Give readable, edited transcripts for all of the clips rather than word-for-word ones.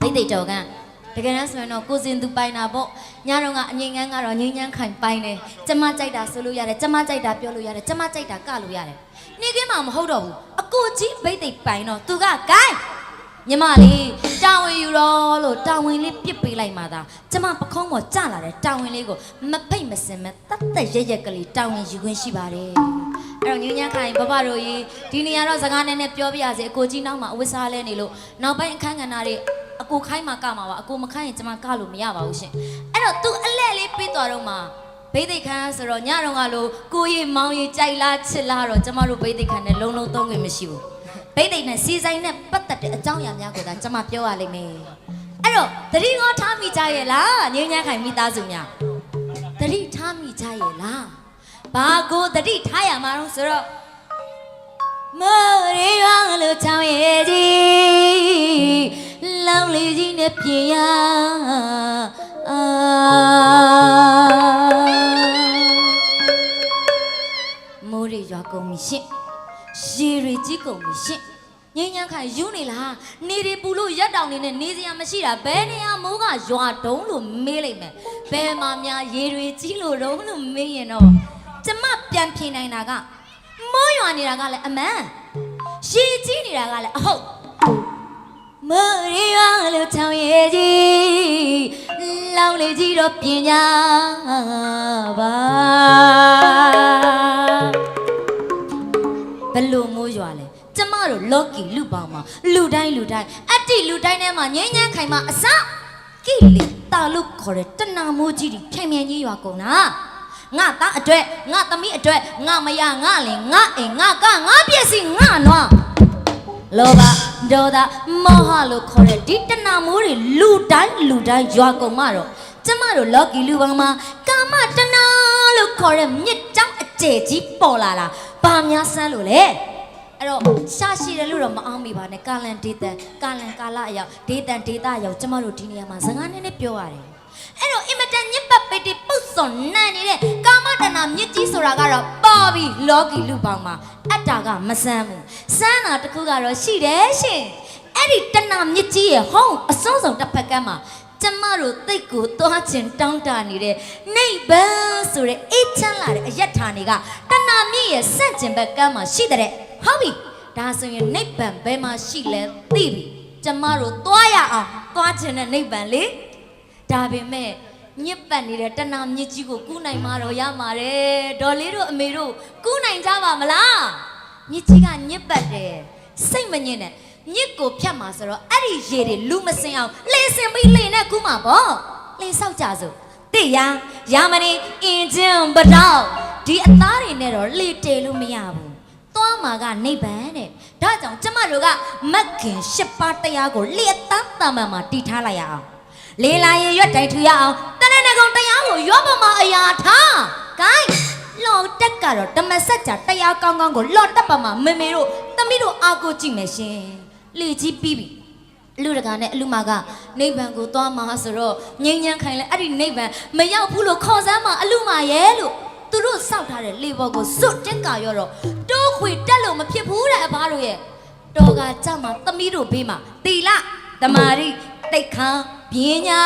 ဘိသိက်တော်ကတကယ်ဆိုရင်တော့ကိုစင်သူပိုင်တာပေါ့ညတော့ကအငိမ့်ငန်းကတော့ငိမ့်ငန်းခိုင်ပိုင်တယ်ကျမကြိုက်တာဆိုလို့ရတယ်ကျမကြိုက်တာပြောလို့ရတယ်ကျမကြိုက်တာကလို့ရတယ်နေကင်းမှမဟုတ်တော့ဘူးအကိုကြီးဘိသိက်ပိုင်တော့သူကဂိုင်းညီမလေးတာဝန်ယူတော့လို့တာဝန်လေးပြစ်ပေးလိုက်မှသာကျမပခုံးပေါ်ကျလာတဲ့တာဝန်လေးကိုမဖိတ်မစင်မဲ့တတ်တက်ရက်ရက်ကလေးတာဝန်ယူခွင့်ရှိပါတယ်အဲ့တော့ညဉ့်ညံ့ခိုင်ဘဘတို့ကြီးဒီနေရာတော့စကားနဲ့ပြောပြရစေအကိုကြီးနောက်မှာအဝတ်စားလဲနေလို့နောက်ပိုင်းအခန်းကဏ္ဍတွေအကိုခိုင်းမှာကမှာပါအကိုမခိုင်းရင်ကျမကလို့မရပါဘူးရှင်အဲ့တော့ तू အလဲလေးပြီးသွားတော့မှဘိသိက်ခန်းဆိုတော့ညတော့ကလို့ကိုရီမောင်ရီကြိုက်လားချစ်လားတော့ကျမတို့ဘိသိက်ခန်းနဲ့လုံးလုံးသုံးခွင့်မရှိဘူးဘိသိက်နဲ့စီဆိုင်နဲ့ပတ်သက်တဲ့အကြောင်းအရာများကိုသာကျမပြောရလိမ့်မယ်အဲ့တော့သတိငေါထားမိကြရဲ့လားညဉ့်ညံ့ခိုင်မိသားစုများသတိထားမိကြရဲ့လားဘာကိုသတိထားရမှာတော့ဆိုတော့မော်ရီရွာလို့ချောင်းရဲ့ကြီးလောင်လေးကြီးနဲ့ပြင်ရမိုးရီရွာကုန်ပြီရှင့်ရေရီကြီးကုန်ပြီရှင့်ညဉ့်ညံ့ခိုင်ယူနေလားနေရီပူလို့ရက်တောင်နေနဲ့နေစရာမရှိတာဘယ်နေရာမိုးကရွာတုံးလို့မေးလိုက်မယ်ဘယ်မှာများရေရီကြီးလို့တုံးလို့မေးရင်တော့ကျမပြန်ဖြေနိုင်တာကမိုးရွာနေတာကလည်းအမှန်ရေကြီးနေတာကလည်းအဟုတ်မော်ရီရွာလို့ချောင်းရဲ့ကြီးလောင်လေးကြီးတော့ပြင်ကြပါဘလို့မိုးရွာလဲကျမတို့လော်ကီလူပေါင်းမှာလူတိုင်းအတိလူတိုင်းထဲမှာငိမ့်ညမ်းခိုင်မှာအစကိလေတာလို့ခေါ်တဲ့တဏမိုးကြီးတွေဖြန့်မြန်ကြီးရွာကုန်တာငါသားအတွက်ငါသမီးအတွက်ငါမရငါလင်ငါအိမ်ငါကငါပြည့်စည်ငါနွားလောဘဒေါသမောဟလို့ခေါ်တဲ့ဒီတဏမိုးတွေလူတိုင်းရွာကုန်မှာတော့ကျမတို့လော်ကီလူပေါင်းမှာကာမတဏလို့ခေါ်တဲ့မြစ်ကြောင်းအကျယ်ကြီးပေါ်လာတာဘာများစမ်းလို့လဲအဲ့တော့ရှာရှိတယ်လို့တော့မအောင်မိပါနဲ့ကာလန်ဒေတန်ကာလန်ကာလအရောက်ဒေတန်ဒေတာရောက်ကျမတို့ဒီနေရာမှာစကားနဲ့ပြောရတယ်အဲ့တော့အင်မတန်ညစ်ပတ်ပိတိပုတ်စွန်နန်နေတဲ့ကာမတဏမြစ်ကြီးဆိုတာကတော့ပေါ်ပြီလောကီလူပေါင်းမှာအတ္တကမစမ်းဘူးစမ်းတာတခုကတော့ရှိတယ်ရှင်အဲ့ဒီတဏမြစ်ကြီးရဲ့ဟောင်းအစုံစုံတစ်ဖက်ကမ်းမှာကျမတို့သိတ်ကိုသွားခြင်းတောင်းတနေတဲ့နိဗ္ဗာန်ဆိုတဲ့အေးချမ်းလာတဲ့အယက်ဌာနေကတဏမြစ်ရဲ့ဆန့်ကျင်ဘက်ကမ်းမှာရှိတဲ့ဟုတ်ပြီဒါဆိုရင်နိဗ္ဗာန်ဘယ်မှာရှိလဲသိပြီကျမတို့သွားရအောင်သွားခြင်းတဲ့နိဗ္ဗာန်လေဒါပေမဲ့ညစ်ပတ်နေတဲ့တဏမြစ်ကြီးကိုကူးနိုင်မှာတော့ရမှာတယ်ဒေါ်လေးတို့အမေတို့ကူးနိုင်ကြပါမလားမြစ်ကြီးကညစ်ပတ်တယ်စိတ်မညစ်နဲ့မြစ်ကိုဖြတ်မှာဆိုတော့အဲ့ဒီရေတွေလူမစင်အောင်လှေစင်ပြီးလှေနဲ့ကူးမှာပေါ့လှေဆောက်ကြစို့တိရရာမဏီအင်ဂျင်ပတောက်ဒီအသားတွေနဲ့တော့လှေတဲလို့မရဘူးသွားမှာကနိဗ္ဗာန်တဲ့ဒါကြောင့်ကျမတို့ကမက်ခင်၈ပါးတရားကိုလျက်တန်းတမန်မှာတည်ထားလိုက်ရအောင်လေလာရရွတ်တိုင်ထူရအောင်တဏ္ဍကုံတရားကိုရွတ်ပမာအရာထားဂိုင်းလော်တက်ကတော့ဓမ္မစကြာတရားကောင်းကောင်းကိုလော်တက်ပမာမေမေတို့သမီးတို့အားကိုကြည့်မယ်ရှင်လေကြီးပြီးပြီလူတကာနဲ့အလူမာကနိဗ္ဗာန်ကိုသွားမှာဆိုတော့ငြိမ်းချမ်းခိုင်လဲအဲ့ဒီနိဗ္ဗာန်မရောက်ဘူးလို့ခေါ်စမ်းမှာအလူမာရဲ့လို့သူတို့စောက်ထားတဲ့လေဘော်ကိုစွတ်တက်ကာရောတော့တိုးခွေတက်လို့မဖြစ်ဘူးတဲ့အဘတို့ရဲ့တော်ကကြမှာသမီးတို့ဘေးမှာတီလတမာရီတိတ်ခါပြင်းညာ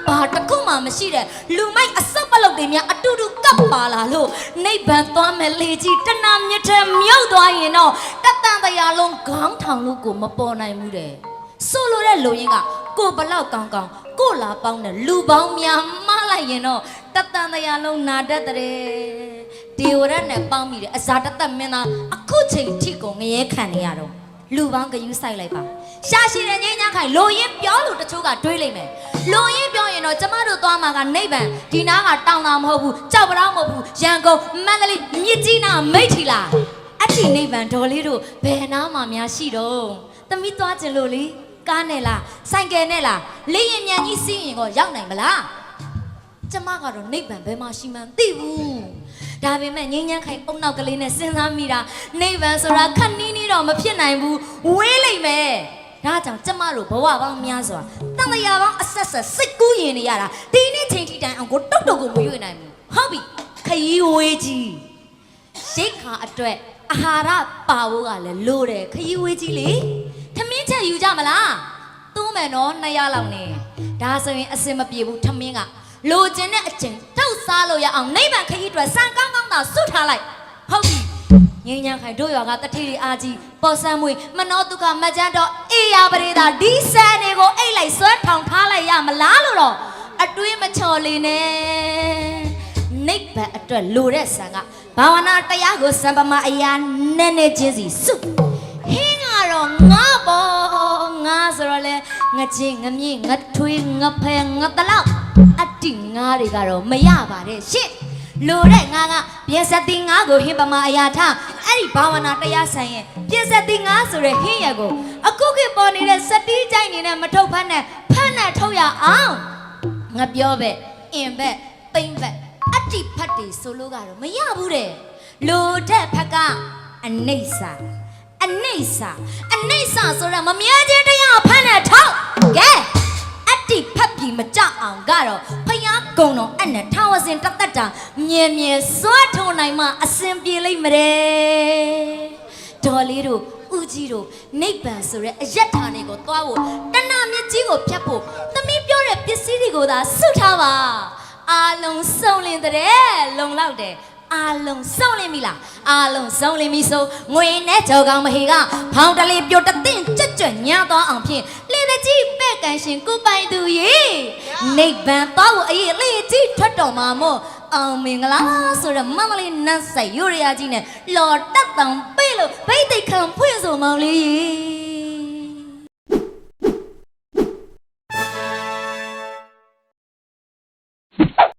ဘာတခုမှမရှိတဲ့လူမိုက်အစပ်ပလုတ်တွေများအတူတူကပ်ပါလာလို့နိဗ္ဗာန်သွားမယ်လေကြီးတဏမြစ်ထဲမြုပ်သွားရင်တော့တတန်တရားလုံးခေါင်းထောင်လို့ကိုမပေါ်နိုင်ဘူးတဲ့ဆိုလိုတဲ့လူရင်းကကိုဘလောက်ကောင်းကောင်းကိုလာပေါင်းတဲ့လူပေါင်းများမလိုက်ရင်တော့တတန်တရားလုံးနာတတ်တဲ့ဒေဝရတ်နဲ့ပေါင်းမိတယ်အဇာတသက်မင်းသားအခုချိန်ထိကိုငရဲခံနေရတော့လူပေါင်းကယူဆိုင်လိုက်ပါရှာရှိတဲ့ငိမ့်ညခိုင်လိုရင်းပြောလို့တချို့ကတွေးလိုက်မယ်လိုရင်းပြောရင်တော့ကျမတို့သွားမှာကနိဗ္ဗာန်ဒီနားကတောင်တာမဟုတ်ဘူးကြောက်ပတောင်းမဟုတ်ဘူးရန်ကုန်မန္တလေးမြစ်ကြီးနားမိတ်ထီလာအတိနိဗ္ဗာန်ဒေါ်လေးတို့ဘယ်နားမှာများရှိတော့သမီးသွားခြင်းလို့လေကားနဲ့လားဆိုင်ကယ်နဲ့လားလေရင်မြန်ကြီးစီးရင်ကိုရောက်နိုင်မလားကျမကတော့နိဗ္ဗာန်ဘယ်မှာရှိမှန်းသိဘူးဒါပေမဲ့ငင်းညမ်းခိုင်အုံနောက်ကလေးနဲ့စဉ်းစားမိတာနိဗ္ဗာန်ဆိုတာခက်နီးနီးတော့မဖြစ်နိုင်ဘူးဝေးလိမ့်မယ်ဒါကြောင့်ကျမတို့ဘဝပေါင်းများစွာတန်တရားပေါင်းအဆက်ဆက်စိတ်ကူးရင်နေရတာဒီနေ့ချိန်ထိတိုင်အောင်ကိုတုတ်တုတ်ကိုမရွေ့နိုင်ဘူးဟုတ်ပြီခရီးဝေးကြီးရိတ်ခါအတွက်အာဟာရပါဖို့ကလည်းလိုတယ်ခရီးဝေးကြီးလေထမင်းချက်ယူကြမလား တူးမယ်နော်2ရက်လောက်နေဒါဆိုရင်အစင်မပြေဘူးထမင်းကလိုချင်တဲ့အချိန်ထုတ်စားလို့ရအောင်နိဗ္ဗာန်ခရီးအတွက်စံကောင်းကောင်းသာစွတ်ထားလိုက်ဟုတ်ပြီငင်းညာခိုင်တို့ရွာကတတိရီအားကြီးပေါ်ဆန်းမွေမနောတုကမကြမ်းတော့အေးရပရိသာဒီဆန်တွေကိုအိတ်လိုက်ဆွဲထောင်ထားလိုက်ရမလားလို့တော့အတွင်းမချော်လေနဲ့နိဗ္ဗာန်အတွက်လိုတဲ့ဆံကဘာဝနာတရားကိုစံပမာအရာနဲ့နဲ့ချင်းစီစုဟင်းကတော့ငါပေါ်ငါဆိုတော့လေငချင်းငမြင့်ငထွေးငဖဲငတလောက်အတိငါတွေကတော့မရပါတဲ့ရှင့်လိုတဲ့ငါကပြည့်စက်တင်ငါကိုဟင်းပမာအရာထားအဲ့ဒီဘာဝနာတရားဆိုင်ရဲ့ပြည့်စက်တင်ငါဆိုတဲ့ဟင်းရကိုအခုခေတ်ပေါ်နေတဲ့စတီးကြိုက်နေတဲ့မထုတ်ဖက်နဲ့ဖက်နဲ့ထုတ်ရအောင်ငါပြောပဲအင်ဘက်ပိမ့်ဘက်အတိဖတ်တွေဆိုလို့ကတော့မရဘူးတဲ့လိုတဲ့ဖက်ကအနိစ္စအနိစ္စဆိုတော့မမြဲခြင်းတရားဖက်နဲ့ထုတ်ကဲအတိဖက်ပြီးမကြအောင်ကတော့ဖယားကုံတော်အဲ့နဲ့ထာဝစဉ်တသက်တာမြဲမြဲစွတ်ထုံနိုင်မှအစင်ပြေလိမ့်မတဲ့ဒေါ်လေးတို့ဦးကြီးတို့နိဗ္ဗာန်ဆိုတဲ့အယက်ဌာနေကိုသွားဖို့တဏှာမြစ်ကြီးကိုဖြတ်ဖို့သမီးပြောတဲ့ပစ္စည်းတွေကိုသာစုထားပါအားလုံးစုံလင်တဲ့လုံလောက်တယ်အားလုံးစုံလင်ပြီလားအားလုံးစုံလင်ပြီဆိုငွေနဲ့ကြော်ကောင်မဟေကဖောင်းတလေးပြိုတသင့်ကြွကြွညာသွားအောင်ဖြင့်လေတကြီးပဲ့ကန်ရှင်ကိုပိုင်သူရေနိဗ္ဗာန်သွားဖို့အရေးလေကြီးထွက်တော်မှာမို့အောင်မင်္ဂလာဆိုတော့မမလေးနတ်ဆိုင်ရိုးရရကြီးနဲ့လော်တက်တောင်ပေးလို့ဗိတ်သိက်ခံဖွင့်ဆိုမောင်လေး